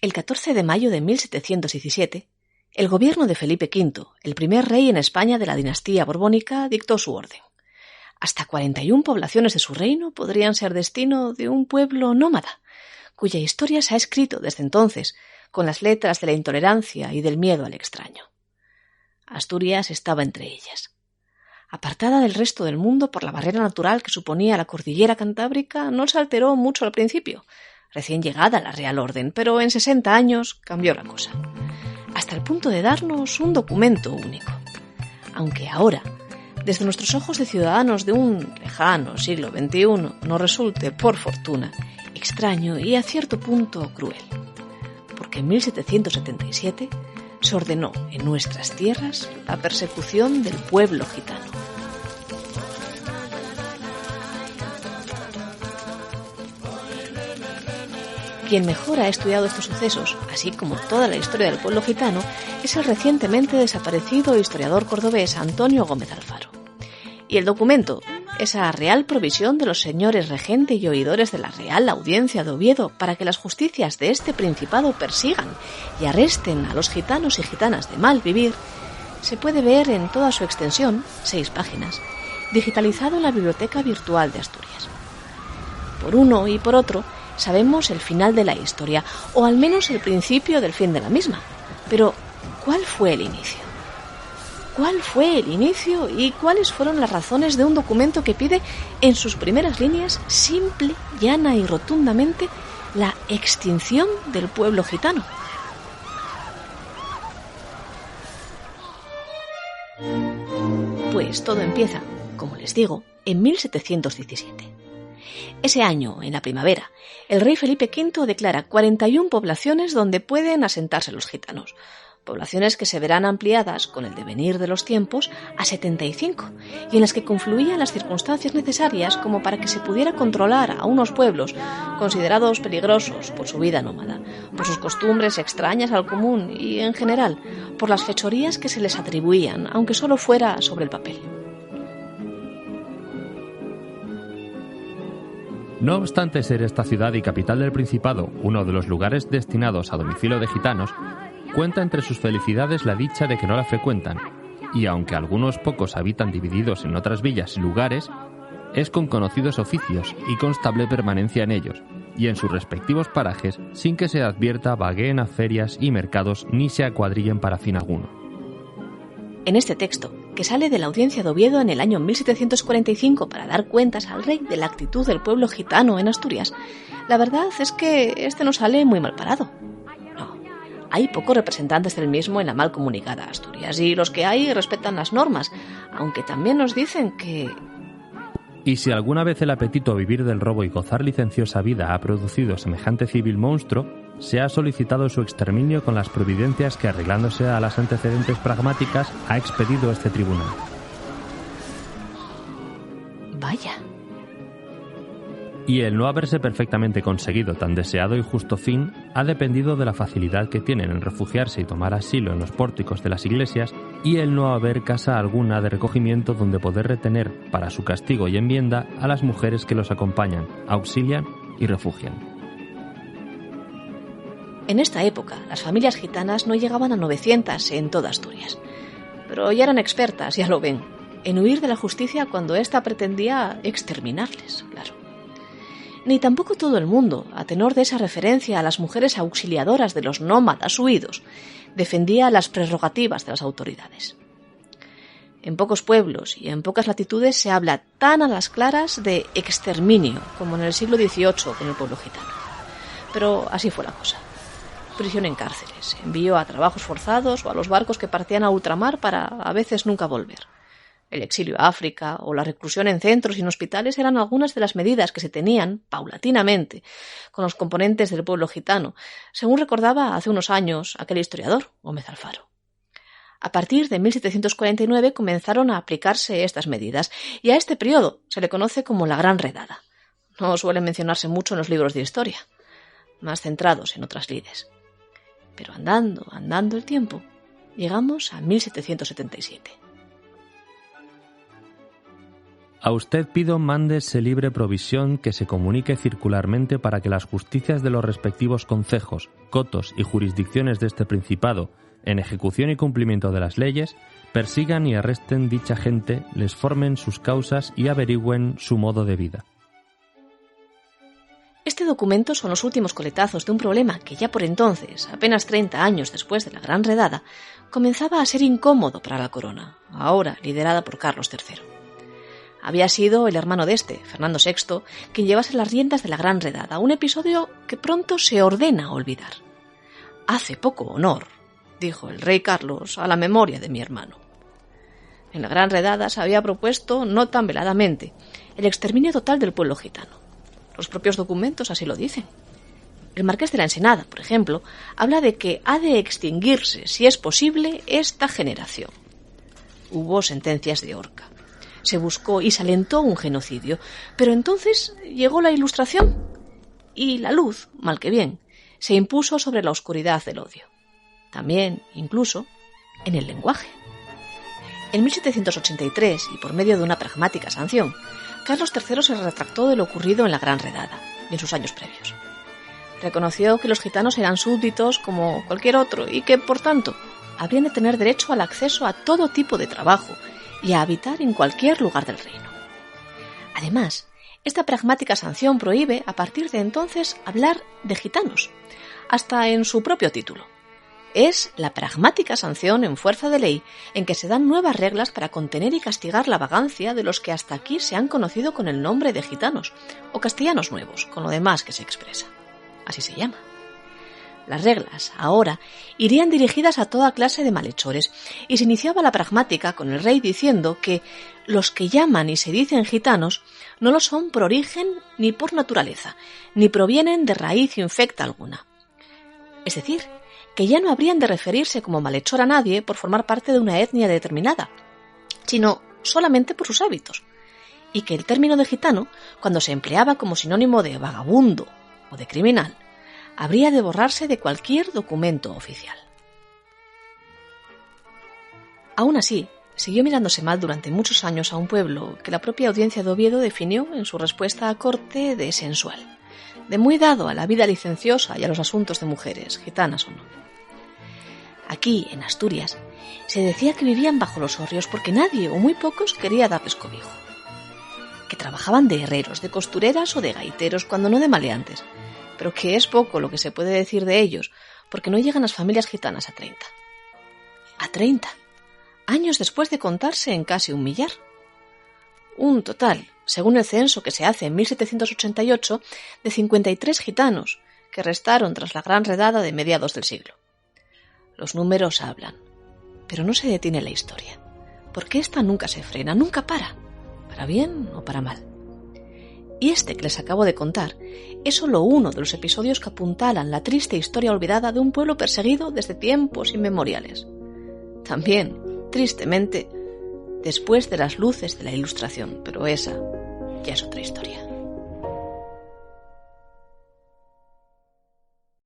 El 14 de mayo de 1717, el gobierno de Felipe V, el primer rey en España de la dinastía borbónica, dictó su orden. Hasta 41 poblaciones de su reino podrían ser destino de un pueblo nómada, cuya historia se ha escrito desde entonces con las letras de la intolerancia y del miedo al extraño. Asturias estaba entre ellas. Apartada del resto del mundo por la barrera natural que suponía la cordillera cantábrica, no se alteró mucho al principio, recién llegada a la Real Orden, pero en 60 años cambió la cosa, hasta el punto de darnos un documento único. Aunque ahora, desde nuestros ojos de ciudadanos de un lejano siglo XXI, nos resulte, por fortuna, extraño y a cierto punto cruel, porque en 1777 se ordenó en nuestras tierras la persecución del pueblo gitano. Quien mejor ha estudiado estos sucesos, así como toda la historia del pueblo gitano, es el recientemente desaparecido historiador cordobés Antonio Gómez Alfaro. Y el documento, esa real provisión de los señores regente y oidores de la Real Audiencia de Oviedo para que las justicias de este principado persigan y arresten a los gitanos y gitanas de mal vivir, se puede ver en toda su extensión, 6 páginas, digitalizado en la Biblioteca Virtual de Asturias. Por uno y por otro, sabemos el final de la historia, o al menos el principio del fin de la misma. Pero, ¿cuál fue el inicio? ¿Cuál fue el inicio y cuáles fueron las razones de un documento que pide, en sus primeras líneas, simple, llana y rotundamente, la extinción del pueblo gitano? Pues todo empieza, como les digo, en 1717. Ese año, en la primavera, el rey Felipe V declara 41 poblaciones donde pueden asentarse los gitanos, poblaciones que se verán ampliadas con el devenir de los tiempos a 75, y en las que confluían las circunstancias necesarias como para que se pudiera controlar a unos pueblos considerados peligrosos por su vida nómada, por sus costumbres extrañas al común y, en general, por las fechorías que se les atribuían, aunque solo fuera sobre el papel. No obstante ser esta ciudad y capital del Principado uno de los lugares destinados a domicilio de gitanos, cuenta entre sus felicidades la dicha de que no la frecuentan, y aunque algunos pocos habitan divididos en otras villas y lugares, es con conocidos oficios y constable permanencia en ellos, y en sus respectivos parajes, sin que se advierta vagueen a ferias y mercados ni se acuadrillen para fin alguno. En este texto, que sale de la Audiencia de Oviedo en el año 1745 para dar cuentas al rey de la actitud del pueblo gitano en Asturias, la verdad es que este no sale muy mal parado. No, hay pocos representantes del mismo en la mal comunicada Asturias, y los que hay respetan las normas, aunque también nos dicen que... Y si alguna vez el apetito a vivir del robo y gozar licenciosa vida ha producido semejante civil monstruo, se ha solicitado su exterminio con las providencias que, arreglándose a las antecedentes pragmáticas, ha expedido este tribunal. Vaya. Y el no haberse perfectamente conseguido tan deseado y justo fin ha dependido de la facilidad que tienen en refugiarse y tomar asilo en los pórticos de las iglesias y el no haber casa alguna de recogimiento donde poder retener, para su castigo y enmienda, a las mujeres que los acompañan, auxilian y refugian. En esta época, las familias gitanas no llegaban a 900 en toda Asturias, pero ya eran expertas, ya lo ven, en huir de la justicia cuando ésta pretendía exterminarles, claro. Ni tampoco todo el mundo, a tenor de esa referencia a las mujeres auxiliadoras de los nómadas huidos, defendía las prerrogativas de las autoridades. En pocos pueblos y en pocas latitudes se habla tan a las claras de exterminio como en el siglo XVIII con el pueblo gitano. Pero así fue la cosa. Prisión en cárceles, envío a trabajos forzados o a los barcos que partían a ultramar para a veces nunca volver. El exilio a África o la reclusión en centros y en hospitales eran algunas de las medidas que se tenían, paulatinamente, con los componentes del pueblo gitano, según recordaba hace unos años aquel historiador, Gómez Alfaro. A partir de 1749 comenzaron a aplicarse estas medidas, y a este periodo se le conoce como la Gran Redada. No suele mencionarse mucho en los libros de historia, más centrados en otras lides. Pero andando el tiempo, llegamos a 1777. A usted pido mándese libre provisión que se comunique circularmente para que las justicias de los respectivos concejos, cotos y jurisdicciones de este Principado, en ejecución y cumplimiento de las leyes, persigan y arresten dicha gente, les formen sus causas y averigüen su modo de vida. Este documento son los últimos coletazos de un problema que ya por entonces, apenas 30 años después de la Gran Redada, comenzaba a ser incómodo para la corona, ahora liderada por Carlos III. Había sido el hermano de este, Fernando VI, quien llevase las riendas de la Gran Redada, un episodio que pronto se ordena olvidar. «Hace poco honor», dijo el rey Carlos, «a la memoria de mi hermano». En la Gran Redada se había propuesto, no tan veladamente, el exterminio total del pueblo gitano. Los propios documentos así lo dicen. El marqués de la Ensenada, por ejemplo, habla de que ha de extinguirse, si es posible, esta generación. Hubo sentencias de horca. Se buscó y se alentó un genocidio, pero entonces llegó la Ilustración y la luz, mal que bien, se impuso sobre la oscuridad del odio. También, incluso, en el lenguaje. En 1783, y por medio de una pragmática sanción, Carlos III se retractó de lo ocurrido en la Gran Redada y en sus años previos. Reconoció que los gitanos eran súbditos como cualquier otro y que, por tanto, habrían de tener derecho al acceso a todo tipo de trabajo y a habitar en cualquier lugar del reino. Además, esta pragmática sanción prohíbe, a partir de entonces, hablar de gitanos, hasta en su propio título. Es la pragmática sanción en fuerza de ley en que se dan nuevas reglas para contener y castigar la vagancia de los que hasta aquí se han conocido con el nombre de gitanos, o castellanos nuevos, con lo demás que se expresa. Así se llama. Las reglas, ahora, irían dirigidas a toda clase de malhechores, y se iniciaba la pragmática con el rey diciendo que los que llaman y se dicen gitanos no lo son por origen ni por naturaleza, ni provienen de raíz infecta alguna. Es decir, que ya no habrían de referirse como malhechor a nadie por formar parte de una etnia determinada, sino solamente por sus hábitos, y que el término de gitano, cuando se empleaba como sinónimo de vagabundo o de criminal, habría de borrarse de cualquier documento oficial. Aún así, siguió mirándose mal durante muchos años a un pueblo que la propia audiencia de Oviedo definió en su respuesta a corte de sensual, de muy dado a la vida licenciosa y a los asuntos de mujeres, gitanas o no. Aquí, en Asturias, se decía que vivían bajo los hórreos porque nadie o muy pocos quería darles cobijo, que trabajaban de herreros, de costureras o de gaiteros, cuando no de maleantes, pero que es poco lo que se puede decir de ellos, porque no llegan las familias gitanas a 30. A 30, años después de contarse en casi 1 millar. Un total, según el censo que se hace en 1788, de 53 gitanos, que restaron tras la Gran Redada de mediados del siglo. Los números hablan, pero no se detiene la historia, porque esta nunca se frena, nunca para bien o para mal. Y este que les acabo de contar es solo uno de los episodios que apuntalan la triste historia olvidada de un pueblo perseguido desde tiempos inmemoriales. También, tristemente, después de las luces de la Ilustración, pero esa ya es otra historia.